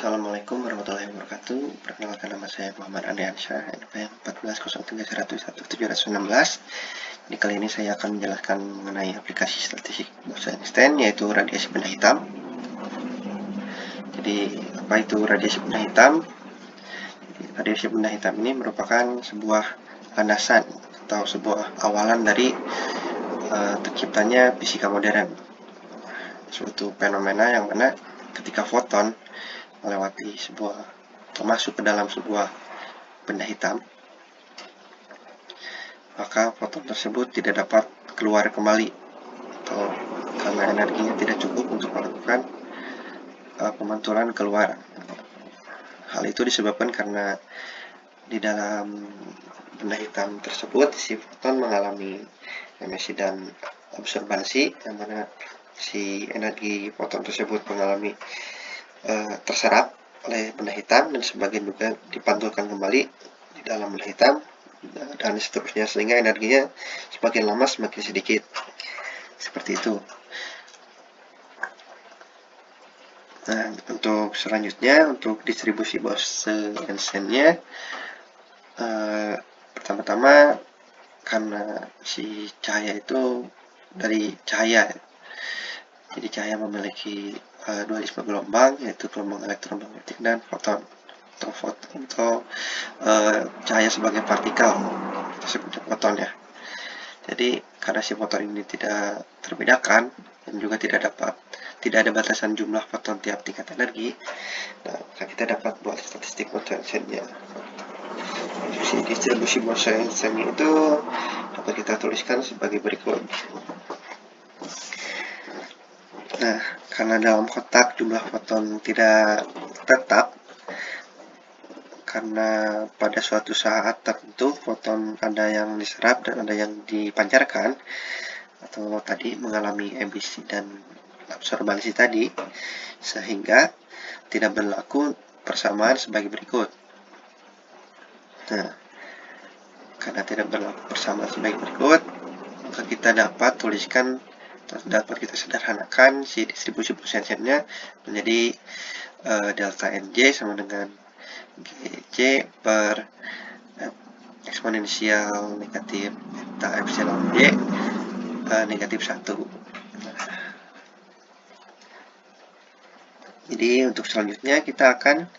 Assalamualaikum warahmatullahi wabarakatuh. Perkenalkan, nama saya Muhammad Andriansyah, NPM 14031716. Di kali ini saya akan menjelaskan mengenai aplikasi statistik Bose-Einstein, yaitu radiasi benda hitam. Jadi, apa itu radiasi benda hitam? Radiasi benda hitam ini merupakan sebuah landasan atau sebuah awalan dari terciptanya fisika modern. Suatu fenomena yang mana ketika foton melewati sebuah atau masuk ke dalam sebuah benda hitam, maka foton tersebut tidak dapat keluar kembali atau karena energinya tidak cukup untuk melakukan pemantulan keluar. Hal itu disebabkan karena di dalam benda hitam tersebut si foton mengalami emisi dan absorbansi, yang mana si energi foton tersebut mengalami terserap oleh benda hitam dan sebagian juga dipantulkan kembali di dalam benda hitam dan seterusnya, sehingga energinya semakin lama semakin sedikit, seperti itu. Nah, untuk selanjutnya, untuk distribusi Bose-Einstein-nya, pertama-tama karena si cahaya itu dari cahaya, jadi cahaya memiliki dualisme gelombang, yaitu gelombang elektromagnetik dan foton atau cahaya sebagai partikel, kita sebutnya foton ya. Jadi karena si foton ini tidak terbedakan dan juga tidak ada batasan jumlah foton tiap tingkat energi, nah maka kita dapat buat statistik Bose-Einstein-nya. Si distribusi Bose-Einstein itu dapat kita tuliskan sebagai berikut. Nah, karena dalam kotak jumlah foton tidak tetap, karena pada suatu saat tertentu foton ada yang diserap dan ada yang dipancarkan, atau tadi mengalami emisi dan absorbansi tadi, sehingga tidak berlaku persamaan sebagai berikut. Nah, karena tidak berlaku persamaan sebagai berikut, maka kita dapat kita sederhanakan si distribusi Bose-Einstein-nya menjadi delta NJ sama dengan GJ per eksponensial negatif beta epsilon J negatif 1. Jadi untuk selanjutnya kita akan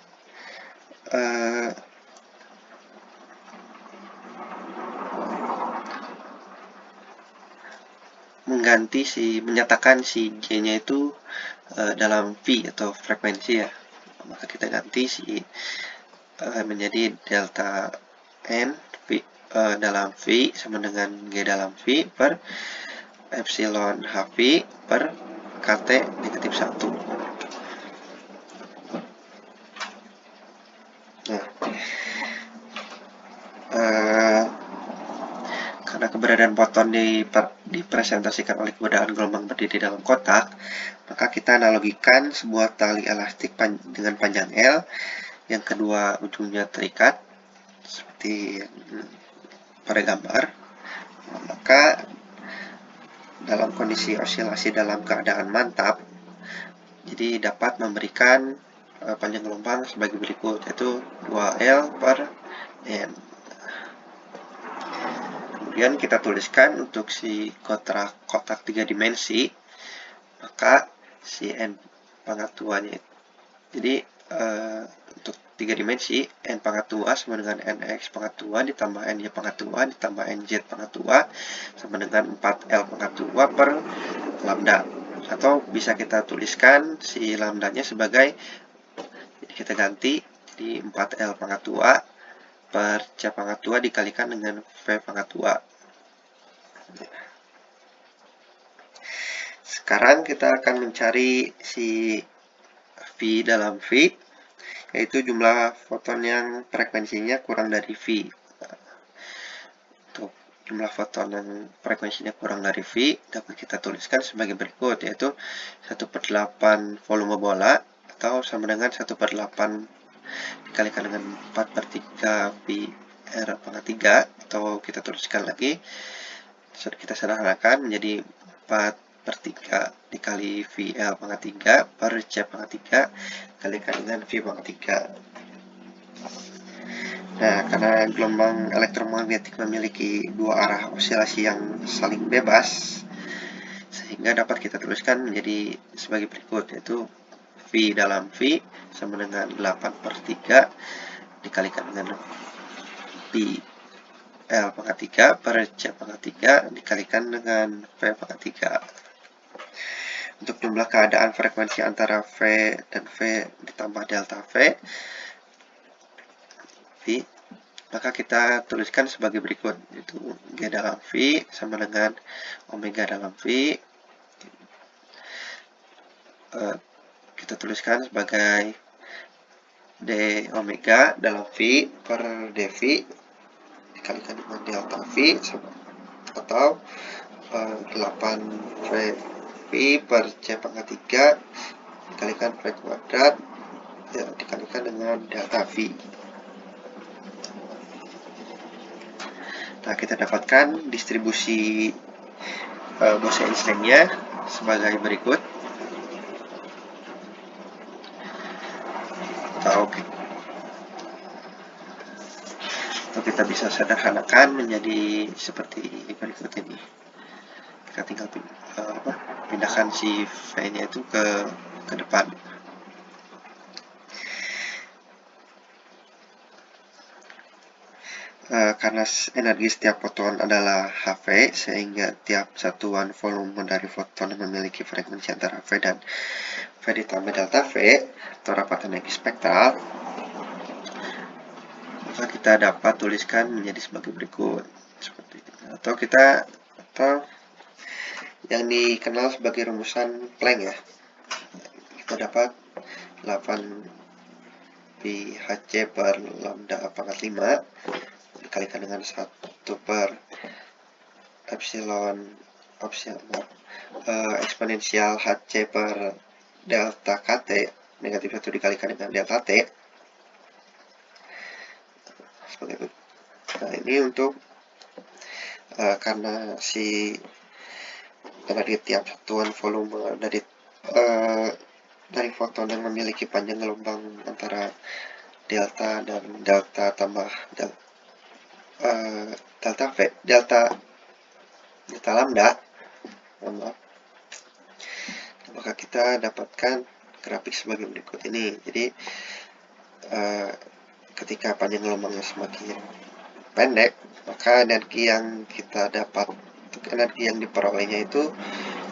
menyatakan si J-nya itu dalam V atau frekuensi ya. Maka kita ganti si menjadi delta N V dalam V sama dengan G dalam V per epsilon HV per KT negatif 1. Nah, karena keberadaan foton dipresentasikan oleh keberadaan gelombang berdiri dalam kotak, maka kita analogikan sebuah tali elastik dengan panjang L, yang kedua ujungnya terikat seperti pada gambar. Maka dalam kondisi osilasi dalam keadaan mantap, jadi dapat memberikan panjang gelombang sebagai berikut, yaitu 2L per N. Kemudian kita tuliskan untuk si kotak 3 dimensi, maka si N pangkat 2-nya, jadi untuk 3 dimensi, N pangkat 2 sama dengan NX pangkat 2 ditambah NY pangkat 2 ditambah NZ pangkat 2 sama dengan 4L pangkat 2 per lambda. Atau bisa kita tuliskan si lambdanya sebagai, jadi kita ganti di 4L pangkat 2 per C pangkat 2 dikalikan dengan V pangkat 2. Sekarang kita akan mencari si V dalam V, yaitu jumlah foton yang frekuensinya kurang dari V. Untuk jumlah foton yang frekuensinya kurang dari V dapat kita tuliskan sebagai berikut, yaitu 1/8 volume bola atau sama dengan 1/8 dikalikan dengan 4/3 pi R pangkat 3, atau kita tuliskan lagi, kita sederhanakan menjadi 4 per 3 dikali VL pangkat 3 per C pangkat 3 kalikan dengan V pangkat 3. Nah, karena gelombang elektromagnetik memiliki dua arah osilasi yang saling bebas, sehingga dapat kita tuliskan menjadi sebagai berikut, yaitu V dalam V sama dengan 8 per 3 dikalikan dengan Pi L pangkat 3 per C pangkat 3 dikalikan dengan V pangkat 3. Untuk jumlah keadaan frekuensi antara V dan V ditambah delta V, maka kita tuliskan sebagai berikut, yaitu G dalam V sama dengan omega dalam V. Kita tuliskan sebagai D omega dalam V per dV dikalikan dengan delta V atau 8 V per C pangkat 3 dikalikan V kuadrat ya, dikalikan dengan delta V. Nah, kita dapatkan distribusi Bose-Einstein-nya sebagai berikut. Atau kita bisa sederhanakan menjadi seperti berikut ini. Kita tinggal pindahkan si V-nya itu ke depan. Karena energi setiap foton adalah Hv, sehingga tiap satuan volume dari foton memiliki frekuensi antara V dan V ditambah delta V atau rapat energi spektral, maka kita dapat tuliskan menjadi sebagai berikut, seperti ini. Atau yang dikenal sebagai rumusan Planck ya, kita dapat 8 pi Hc per lambda pangkat 5 dikalikan dengan 1 per epsilon eksponensial Hc per delta Kt negatif 1 dikalikan dengan delta T seperti itu. Nah, ini untuk karena si energi tiap satuan volume dari foton yang memiliki panjang gelombang antara delta dan delta tambah delta lambda, maka kita dapatkan grafik sebagai berikut ini. Jadi ketika panjang gelombangnya semakin pendek, maka energi yang kita dapat, energi yang diperolehnya itu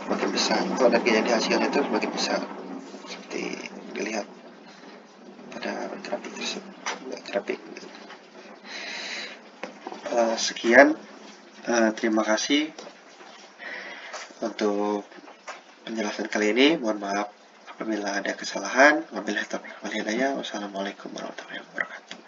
semakin besar, atau energi yang dihasilkan itu semakin besar, seperti dilihat pada grafik tersebut. Sekian, terima kasih untuk penjelasan kali ini. Mohon maaf apabila ada kesalahan. Wabillahi taufiq wal hidayah. Wassalamualaikum warahmatullahi wabarakatuh.